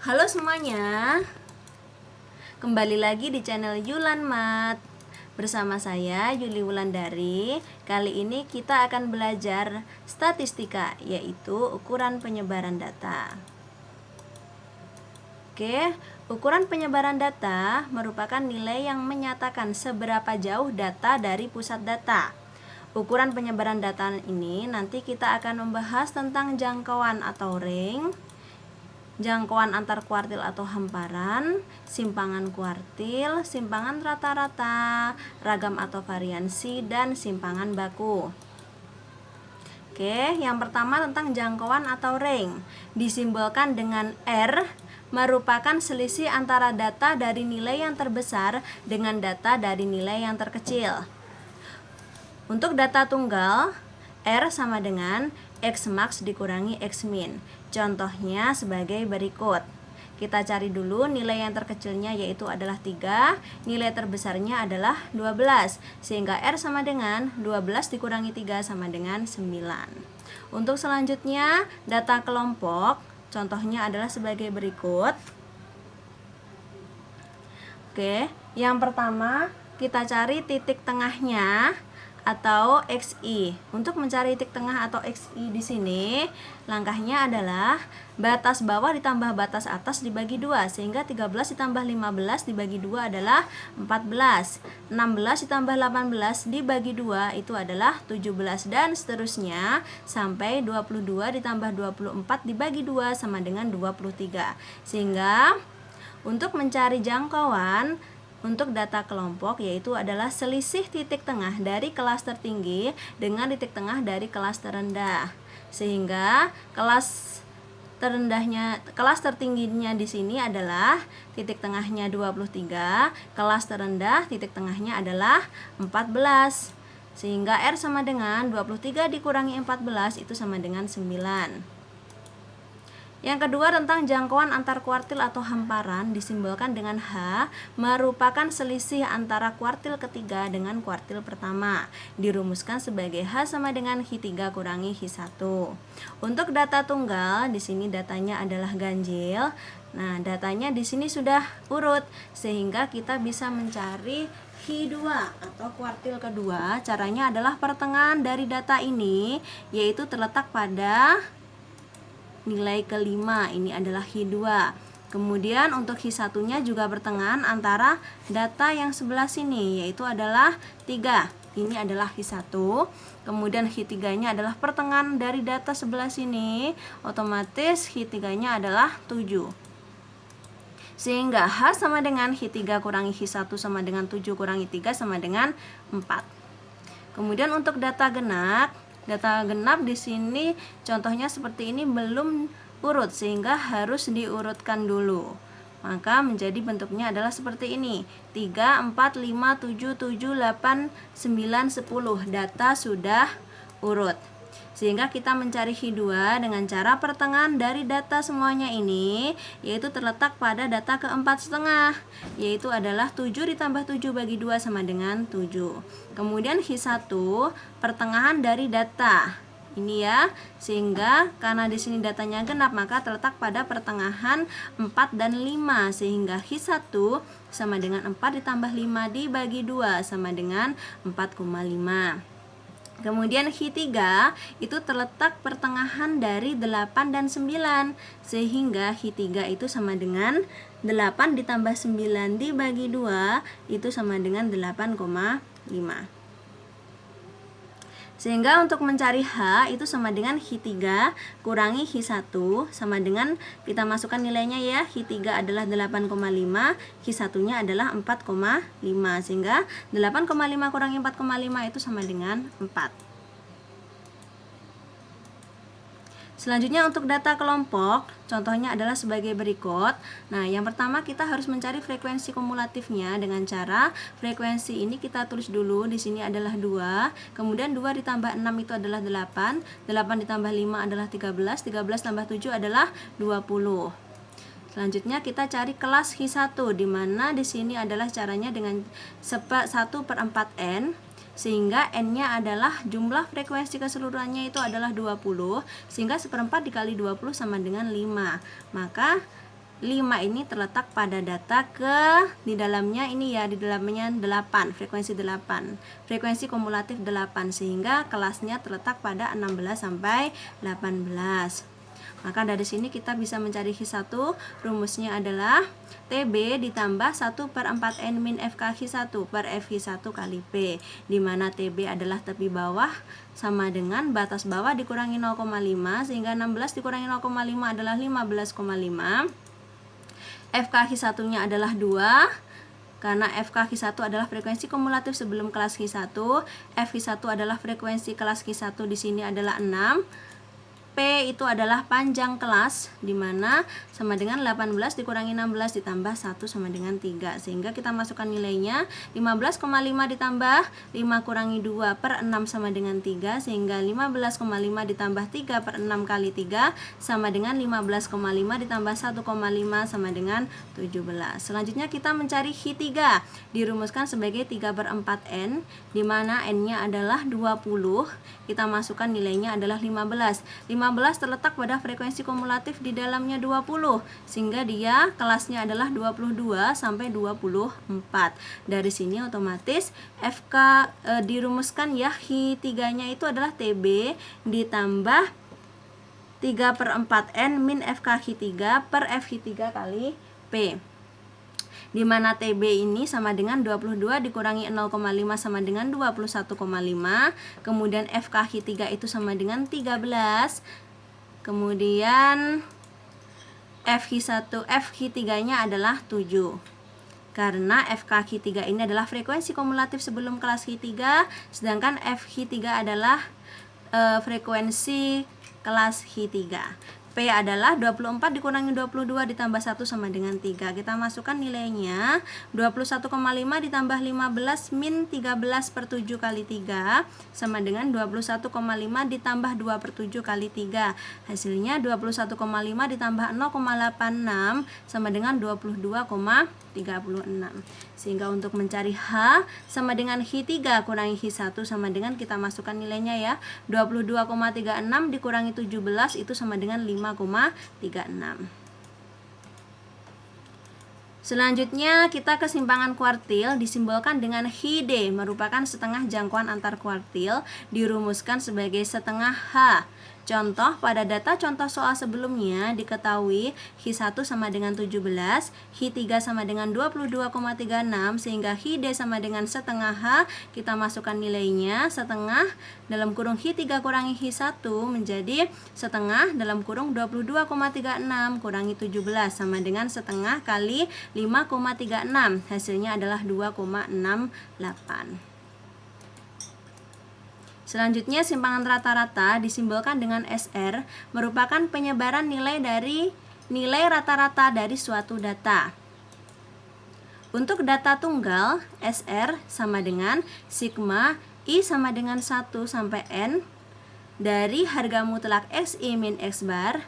Halo semuanya, kembali lagi di channel Yulan Mat. Bersama saya Yuli Wulandari. Kali ini kita akan belajar statistika, yaitu ukuran penyebaran data. Oke, ukuran penyebaran data merupakan nilai yang menyatakan seberapa jauh data dari pusat data. Ukuran penyebaran data ini nanti kita akan membahas tentang jangkauan atau range, jangkauan antar kuartil atau hamparan, simpangan kuartil, simpangan rata-rata, ragam atau variansi, dan simpangan baku. Oke, yang pertama tentang jangkauan atau range, disimbolkan dengan R, merupakan selisih antara data dari nilai yang terbesar dengan data dari nilai yang terkecil. Untuk data tunggal, R sama dengan X max dikurangi X min. Contohnya sebagai berikut. Kita cari dulu nilai yang terkecilnya, yaitu adalah 3, nilai terbesarnya adalah 12, sehingga R sama dengan 12 dikurangi 3 sama dengan 9. Untuk selanjutnya, data kelompok, contohnya adalah sebagai berikut. Oke, yang pertama kita cari titik tengahnya atau XI. Untuk mencari titik tengah atau XI di sini, langkahnya adalah batas bawah ditambah batas atas dibagi 2, sehingga 13 ditambah 15 dibagi 2 adalah 14. 16 ditambah 18 dibagi 2 itu adalah 17, dan seterusnya sampai 22 ditambah 24 dibagi 2 sama dengan 23. Sehingga untuk mencari jangkauan untuk data kelompok, yaitu adalah selisih titik tengah dari kelas tertinggi dengan titik tengah dari kelas terendah. Sehingga kelas tertingginya di sini adalah titik tengahnya 23, kelas terendah titik tengahnya adalah 14. Sehingga R sama dengan 23 dikurangi 14 itu sama dengan 9. Yang kedua tentang jangkauan antar kuartil atau hamparan, disimbolkan dengan H, merupakan selisih antara kuartil ketiga dengan kuartil pertama. Dirumuskan sebagai H sama dengan H3 kurangi H1. Untuk data tunggal, di sini datanya adalah ganjil. Nah, datanya di sini sudah urut, sehingga kita bisa mencari H2 atau kuartil kedua. Caranya adalah pertengahan dari data ini, yaitu terletak pada nilai kelima, ini adalah H2. Kemudian untuk H1-nya juga pertengahan antara data yang sebelah sini, yaitu adalah 3. Ini adalah H1. Kemudian H3-nya adalah pertengahan dari data sebelah sini, otomatis H3-nya adalah 7. Sehingga H sama dengan H3 kurangi H1 sama dengan 7 kurangi 3 sama dengan 4. Kemudian untuk data genap, di sini contohnya seperti ini belum urut, sehingga harus diurutkan dulu. Maka menjadi bentuknya adalah seperti ini. 3, 4, 5, 7, 7, 8, 9, 10. Data sudah urut. Sehingga kita mencari H2 dengan cara pertengahan dari data semuanya ini, yaitu terletak pada data keempat setengah, yaitu adalah 7 ditambah 7 bagi 2 sama dengan 7. Kemudian H1 pertengahan dari data ini ya, sehingga karena di sini datanya genap maka terletak pada pertengahan 4 dan 5, sehingga H1 sama dengan 4 ditambah 5 dibagi 2 sama dengan 4,5. Kemudian H3 itu terletak pertengahan dari 8 dan 9, sehingga H3 itu sama dengan 8 ditambah 9 dibagi 2 itu sama dengan 8,5. Sehingga untuk mencari H itu sama dengan H3 kurangi H1 sama dengan, kita masukkan nilainya ya, H3 adalah 8,5, H1-nya adalah 4,5, sehingga 8,5 kurangi 4,5 itu sama dengan 4. Selanjutnya untuk data kelompok, contohnya adalah sebagai berikut. Nah, yang pertama kita harus mencari frekuensi kumulatifnya dengan cara frekuensi ini kita tulis dulu. Di sini adalah 2, kemudian 2 ditambah 6 itu adalah 8, 8 ditambah 5 adalah 13, 13 tambah 7 adalah 20. Selanjutnya kita cari kelas H1, di mana di sini adalah caranya dengan 1/4N. Sehingga N-nya adalah jumlah frekuensi keseluruhannya itu adalah 20, sehingga 1/4 dikali 20 sama dengan 5. Maka 5 ini terletak pada data ke di dalamnya ini ya, di dalamnya 8, frekuensi 8. Frekuensi kumulatif 8 sehingga kelasnya terletak pada 16 sampai 18. Maka dari sini kita bisa mencari Hi1, rumusnya adalah TB ditambah 1/4N min FK-Hi1 per FH1 kali P, di mana TB adalah tepi bawah sama dengan batas bawah dikurangi 0,5, sehingga 16 dikurangi 0,5 adalah 15,5. FK-Hi1-nya adalah 2, karena FK-Hi1 adalah frekuensi kumulatif sebelum kelas Hi1, FH1 adalah frekuensi kelas Hi1 di sini adalah 6. P itu adalah panjang kelas, di mana sama dengan 18 dikurangi 16 ditambah 1 sama dengan 3. Sehingga kita masukkan nilainya 15,5 ditambah 5 kurangi 2 per 6 sama dengan 3. Sehingga 15,5 ditambah 3 per 6 kali 3 sama dengan 15,5 ditambah 1,5 sama dengan 17. Selanjutnya kita mencari Hi3. Dirumuskan sebagai 3/4N, di mana N-nya adalah 20. Kita masukkan nilainya adalah 15. 15 terletak pada frekuensi kumulatif di dalamnya 20, sehingga dia kelasnya adalah 22 sampai 24. Dari sini otomatis FK dirumuskan ya, Hi3-nya itu adalah TB ditambah 3/4N min FK Hi3 per FH3 kali P, di mana TB ini sama dengan 22 dikurangi 0,5 sama dengan 21,5. Kemudian FK-Hi3 itu sama dengan 13. Kemudian FH3-nya adalah 7. Karena FK-Hi3 ini adalah frekuensi kumulatif sebelum kelas Hi3, sedangkan FH3 adalah frekuensi kelas Hi3. P adalah 24 dikurangi 22 ditambah 1 sama dengan 3. Kita masukkan nilainya 21,5 ditambah 15 min 13 per 7 kali 3 sama dengan 21,5 ditambah 2 per 7 kali 3. Hasilnya 21,5 ditambah 0,86 sama dengan 22,36. Sehingga untuk mencari H sama dengan Hi3 kurangi Hi1 sama dengan kita masukkan nilainya ya, 22,36 dikurangi 17 itu sama dengan 5,36. Selanjutnya kita kesimpangan kuartil disimbolkan dengan Hi-D, merupakan setengah jangkauan antar kuartil, dirumuskan sebagai setengah H. Contoh, pada data contoh soal sebelumnya diketahui Hi1 sama dengan 17, Hi3 sama dengan 22,36, sehingga Hi-D sama dengan setengah H. Kita masukkan nilainya, setengah dalam kurung Hi3 kurangi Hi1 menjadi setengah dalam kurung 22,36 kurangi 17 sama dengan setengah kali 5,36. Hasilnya adalah 2,68. Selanjutnya, simpangan rata-rata disimbolkan dengan SR, merupakan penyebaran nilai dari nilai rata-rata dari suatu data. Untuk data tunggal, SR sama dengan sigma I sama dengan 1 sampai N dari harga mutlak XI min X bar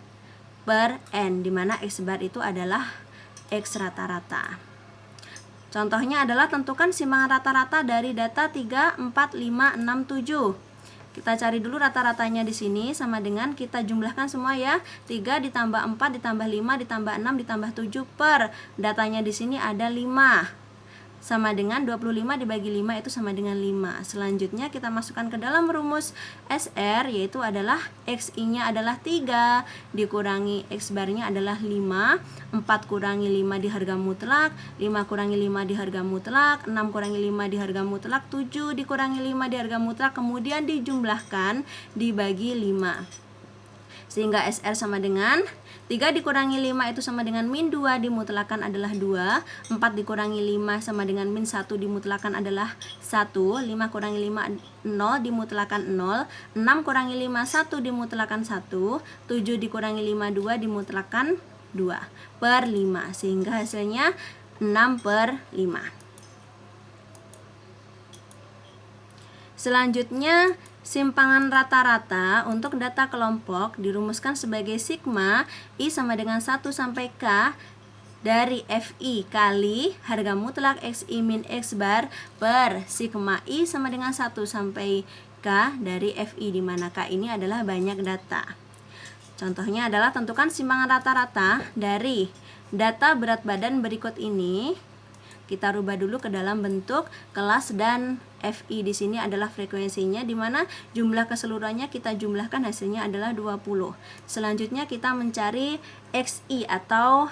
per N, di mana X bar itu adalah X rata-rata. Contohnya adalah tentukan simpangan rata-rata dari data 3, 4, 5, 6, 7. Kita cari dulu rata-ratanya di sini, sama dengan kita jumlahkan semua ya. 3 ditambah 4 ditambah 5 ditambah 6 ditambah 7 per datanya di sini ada 5. Sama dengan 25 dibagi 5 itu sama dengan 5. Selanjutnya kita masukkan ke dalam rumus SR, yaitu adalah XI-nya adalah 3 dikurangi X bar-nya adalah 5. 4 kurangi 5 di harga mutlak, 5 kurangi 5 di harga mutlak, 6 kurangi 5 di harga mutlak, 7 dikurangi 5 di harga mutlak, kemudian dijumlahkan dibagi 5. Sehingga SR sama dengan 3 dikurangi 5 itu sama dengan min 2 dimutlakan adalah 2. 4 dikurangi 5 sama dengan min 1 dimutlakan adalah 1. 5 kurangi 5 0 dimutlakan 0. 6 kurangi 5 1 dimutlakan 1. 7 dikurangi 5 2 dimutlakan 2 per 5. Sehingga hasilnya 6 per 5. Selanjutnya, simpangan rata-rata untuk data kelompok dirumuskan sebagai sigma I sama dengan 1 sampai K dari FI kali harga mutlak XI min X bar per sigma I sama dengan 1 sampai K dari FI, di mana K ini adalah banyak data. Contohnya adalah tentukan simpangan rata-rata dari data berat badan berikut ini kita rubah dulu ke dalam bentuk kelas dan FI. Di sini adalah frekuensinya, di mana jumlah keseluruhannya kita jumlahkan, hasilnya adalah 20. Selanjutnya kita mencari XI atau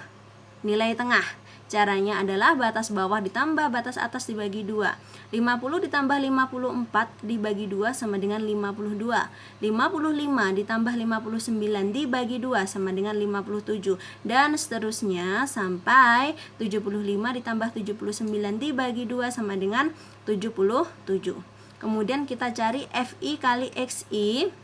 nilai tengah. Caranya adalah batas bawah ditambah batas atas dibagi 2. 50 ditambah 54 dibagi 2 sama dengan 52. 55 ditambah 59 dibagi 2 sama dengan 57. Dan seterusnya sampai 75 ditambah 79 dibagi 2 sama dengan 77. Kemudian kita cari FI kali XI.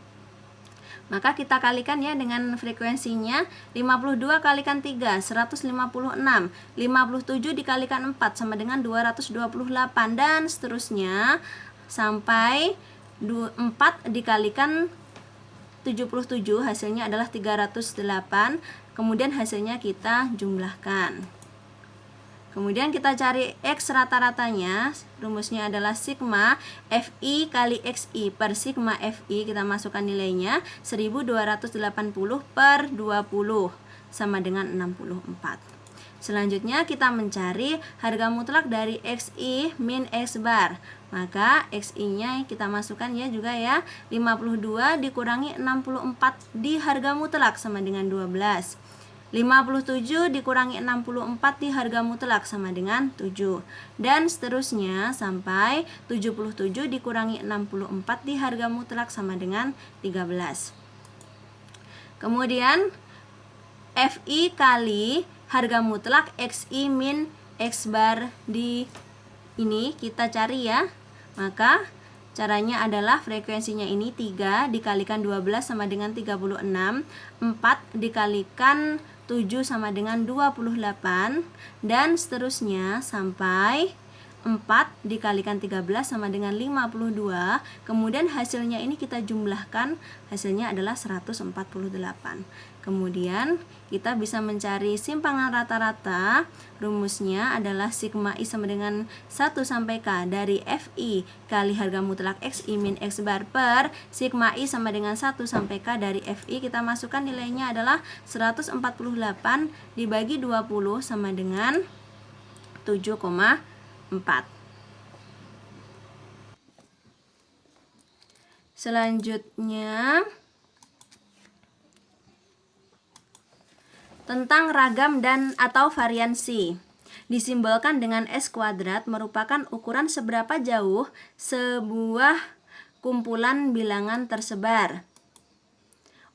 Maka kita kalikan ya dengan frekuensinya. 52 kalikan 3, 156. 57 dikalikan 4 sama dengan 228. Dan seterusnya sampai 4 dikalikan 77, hasilnya adalah 308. Kemudian hasilnya kita jumlahkan. Kemudian kita cari X rata-ratanya. Rumusnya adalah sigma FI kali XI per sigma FI. Kita masukkan nilainya 1280 per 20 sama dengan 64. Selanjutnya kita mencari harga mutlak dari XI min X bar. Maka XI nya kita masukkan ya juga ya. 52 dikurangi 64 di harga mutlak sama dengan 12. 57 dikurangi 64 di harga mutlak sama dengan 7. Dan seterusnya sampai 77 dikurangi 64 di harga mutlak sama dengan 13. Kemudian FI kali harga mutlak XI min X bar di ini kita cari ya. Maka caranya adalah frekuensinya ini 3 dikalikan 12 sama dengan 36. 4 dikalikan 7 sama dengan 28. Dan seterusnya sampai 4 dikalikan 13 sama dengan 52. Kemudian hasilnya ini kita jumlahkan, hasilnya adalah 148. Kemudian kita bisa mencari simpangan rata-rata. Rumusnya adalah sigma I sama dengan 1 sampai K dari FI kali harga mutlak XI min X bar per sigma I sama dengan 1 sampai K dari FI. Kita masukkan nilainya adalah 148 dibagi 20 sama dengan 7,4. Selanjutnya tentang ragam dan atau variansi. Disimbolkan dengan S kuadrat merupakan ukuran seberapa jauh sebuah kumpulan bilangan tersebar.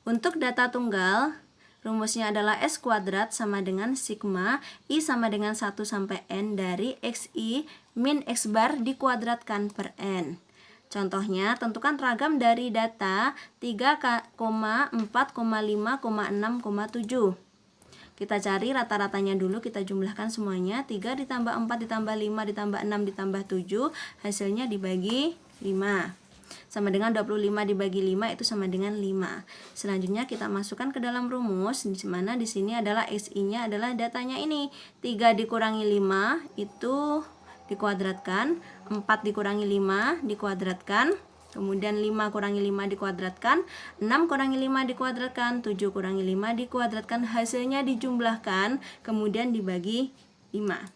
Untuk data tunggal, rumusnya adalah S kuadrat sama dengan sigma I sama dengan 1 sampai N dari XI min X bar dikuadratkan per N. Contohnya, tentukan ragam dari data 3,4,5,6,7. Kita cari rata-ratanya dulu, kita jumlahkan semuanya. 3 ditambah 4 ditambah 5 ditambah 6 ditambah 7, hasilnya dibagi 5. Sama dengan 25 dibagi 5 itu sama dengan 5. Selanjutnya kita masukkan ke dalam rumus, di mana di sini adalah XI-nya adalah datanya ini. 3 dikurangi 5 itu dikuadratkan, 4 dikurangi 5 dikuadratkan. Kemudian 5 kurangi 5 dikuadratkan, 6 kurangi 5 dikuadratkan, 7 kurangi 5 dikuadratkan, hasilnya dijumlahkan, kemudian dibagi 5.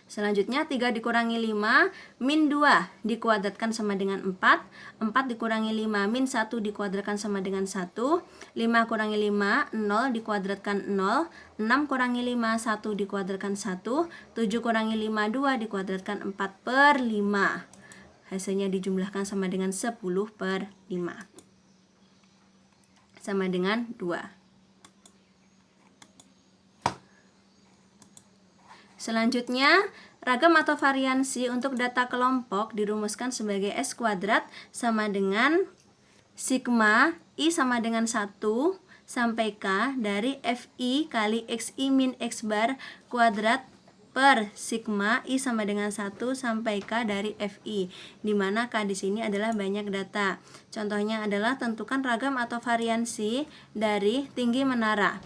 Selanjutnya 3 dikurangi 5 min 2 dikuadratkan sama dengan 4. 4 dikurangi 5 min 1 dikuadratkan sama dengan 1. 5 kurangi 5, 0 dikuadratkan 0. 6 kurangi 5, 1 dikuadratkan 1. 7 kurangi 5, 2 dikuadratkan 4 per 5. Hasilnya dijumlahkan sama dengan 10 per 5. Sama dengan 2. Selanjutnya, ragam atau variansi untuk data kelompok dirumuskan sebagai S kuadrat sama dengan sigma I sama dengan 1 sampai K dari FI kali XI min X bar kuadrat per sigma I sama dengan 1 sampai K dari FI, di mana K di sini adalah banyak data. Contohnya adalah tentukan ragam atau variansi dari tinggi menara.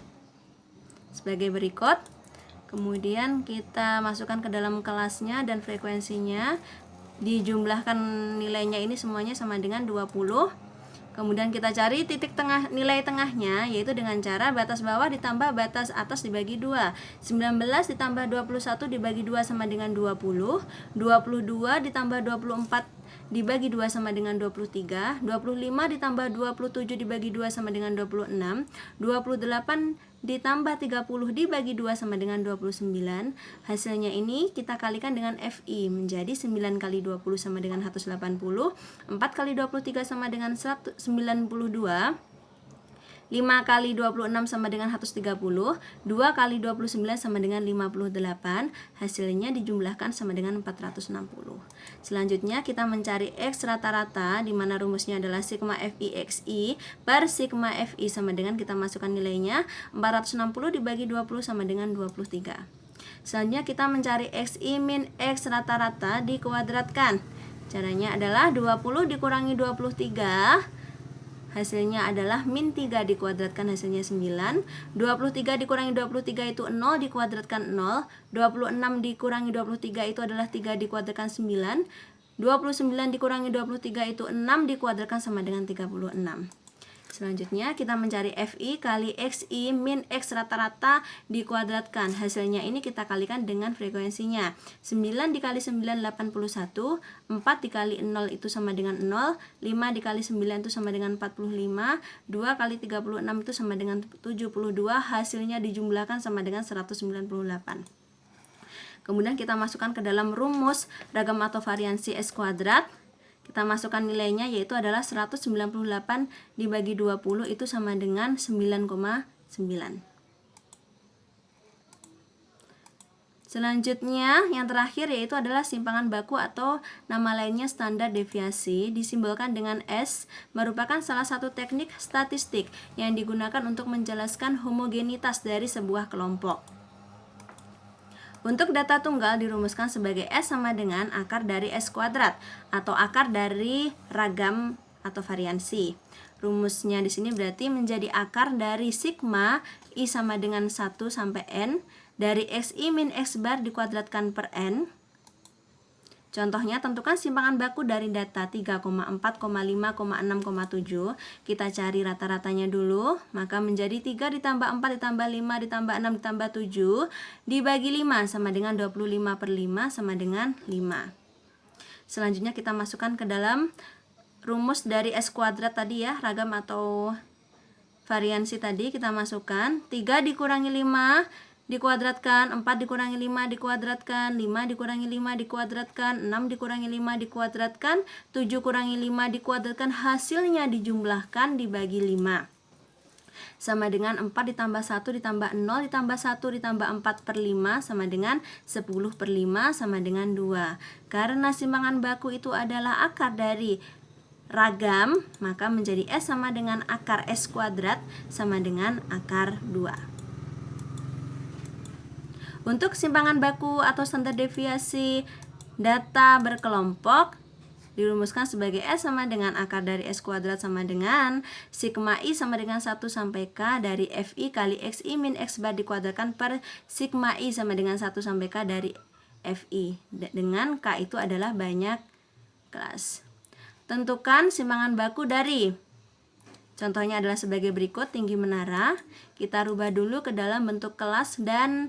Sebagai berikut. Kemudian kita masukkan ke dalam kelasnya dan frekuensinya. Dijumlahkan nilainya ini semuanya sama dengan 20. Kemudian kita cari titik tengah, nilai tengahnya, yaitu dengan cara batas bawah ditambah batas atas dibagi 2. 19 ditambah 21 dibagi 2 sama dengan 20. 22 ditambah 24 dibagi 2 sama dengan 23. 25 ditambah 27 dibagi 2 sama dengan 26. 28 ditambah 30 dibagi 2 sama dengan 29. Hasilnya ini kita kalikan dengan FI, menjadi 9 kali 20 sama dengan 180. 4 kali 23 sama dengan 192. 5 kali 26 sama dengan 130. 2 kali 29 sama dengan 58. Hasilnya dijumlahkan sama dengan 460. Selanjutnya kita mencari X rata-rata, di mana rumusnya adalah sigma FI XI per sigma FI sama dengan, kita masukkan nilainya, 460 dibagi 20 sama dengan 23. Selanjutnya kita mencari XI min X rata-rata dikuadratkan. Caranya adalah 20 dikurangi 23, hasilnya adalah min 3 dikuadratkan, hasilnya 9. 23 dikurangi 23 itu 0 dikuadratkan 0. 26 dikurangi 23 itu adalah 3 dikuadratkan 9. 29 dikurangi 23 itu 6 dikuadratkan sama dengan 36. Selanjutnya kita mencari FI kali XI min X rata-rata dikuadratkan. Hasilnya ini kita kalikan dengan frekuensinya. 9 dikali 9 81, 4 dikali 0 itu sama dengan 0, 5 dikali 9 itu sama dengan 45, 2 kali 36 itu sama dengan 72, hasilnya dijumlahkan sama dengan 198. Kemudian kita masukkan ke dalam rumus ragam atau variansi S kuadrat. Kita masukkan nilainya, yaitu adalah 198 dibagi 20 itu sama dengan 9,9. Selanjutnya yang terakhir yaitu adalah simpangan baku atau nama lainnya standar deviasi, disimbolkan dengan S, merupakan salah satu teknik statistik yang digunakan untuk menjelaskan homogenitas dari sebuah kelompok. Untuk data tunggal dirumuskan sebagai S sama dengan akar dari S kuadrat atau akar dari ragam atau variansi. Rumusnya di sini berarti menjadi akar dari sigma I sama dengan 1 sampai N dari XI min X bar dikuadratkan per N. Contohnya, tentukan simpangan baku dari data 3,4, 5, 6,7. Kita cari rata-ratanya dulu. Maka menjadi 3 ditambah 4 ditambah 5 ditambah 6 ditambah 7 dibagi 5 sama dengan 25 per 5 sama dengan 5. Selanjutnya kita masukkan ke dalam rumus dari S kuadrat tadi ya, ragam atau variansi tadi. Kita masukkan 3 dikurangi 5 dikuadratkan, 4 dikurangi 5 dikuadratkan, 5 dikurangi 5 dikuadratkan, 6 dikurangi 5 dikuadratkan, 7 kurangi 5 dikuadratkan, hasilnya dijumlahkan dibagi 5. Sama dengan 4 ditambah 1 ditambah 0 ditambah 1 ditambah 4 per 5 sama dengan 10 per 5 sama dengan 2. Karena simpangan baku itu adalah akar dari ragam, maka menjadi S sama dengan akar S kuadrat sama dengan akar 2. Untuk simpangan baku atau standar deviasi data berkelompok dirumuskan sebagai S sama dengan akar dari S kuadrat sama dengan sigma I sama dengan 1 sampai K dari FI kali XI min X bar dikuadratkan per sigma I sama dengan 1 sampai K dari FI, dengan K itu adalah banyak kelas. Tentukan simpangan baku dari, contohnya adalah sebagai berikut: tinggi menara. Kita rubah dulu ke dalam bentuk kelas dan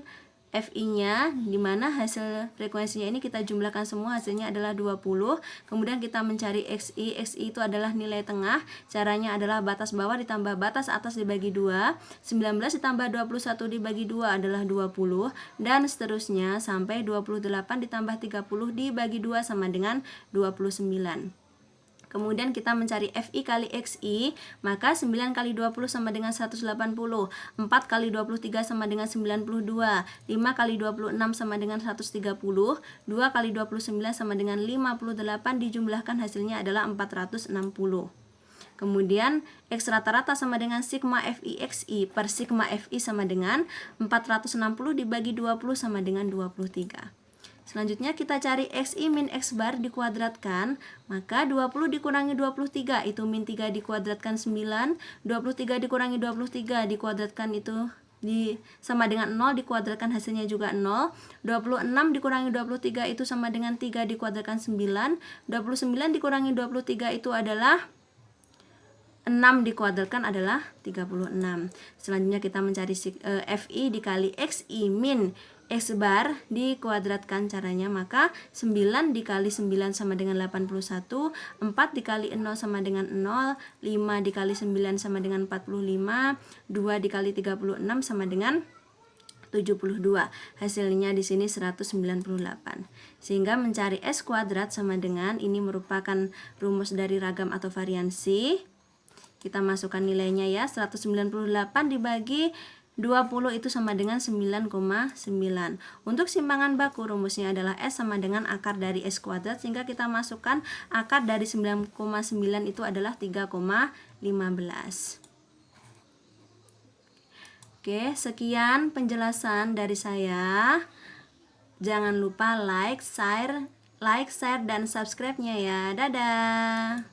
FI-nya, di mana hasil frekuensinya ini kita jumlahkan semua, hasilnya adalah 20. Kemudian kita mencari XI. XI itu adalah nilai tengah. Caranya adalah batas bawah ditambah batas atas dibagi 2. 19 ditambah 21 dibagi 2 adalah 20. Dan seterusnya sampai 28 ditambah 30 dibagi 2 sama dengan 29. Kemudian kita mencari FI kali XI, maka 9 kali 20 sama dengan 180, 4 kali 23 sama dengan 92, 5 kali 26 sama dengan 130, 2 kali 29 sama dengan 58, dijumlahkan hasilnya adalah 460. Kemudian X rata-rata sama dengan sigma FI XI per sigma FI sama dengan 460 dibagi 20 sama dengan 23. Selanjutnya kita cari XI min X bar dikuadratkan, maka 20 dikurangi 23 itu min 3 dikuadratkan 9, 23 dikurangi 23 dikuadratkan itu sama dengan 0 dikuadratkan, hasilnya juga 0. 26 dikurangi 23 itu sama dengan 3 dikuadratkan 9, 29 dikurangi 23 itu adalah 6 dikuadratkan adalah 36. Selanjutnya kita mencari FI dikali XI min X bar dikuadratkan caranya, maka 9 dikali 9 sama dengan 81, 4 dikali 0 sama dengan 0, 5 dikali 9 sama dengan 45, 2 dikali 36 sama dengan 72. Hasilnya di sini 198. Sehingga mencari S kuadrat sama dengan, ini merupakan rumus dari ragam atau variansi. Kita masukkan nilainya ya, 198 dibagi 20 itu sama dengan 9,9. Untuk simpangan baku rumusnya adalah S sama dengan akar dari S kuadrat, sehingga kita masukkan akar dari 9,9 itu adalah 3,15. Oke, sekian penjelasan dari saya. Jangan lupa like, share, dan subscribe-nya ya. Dadah.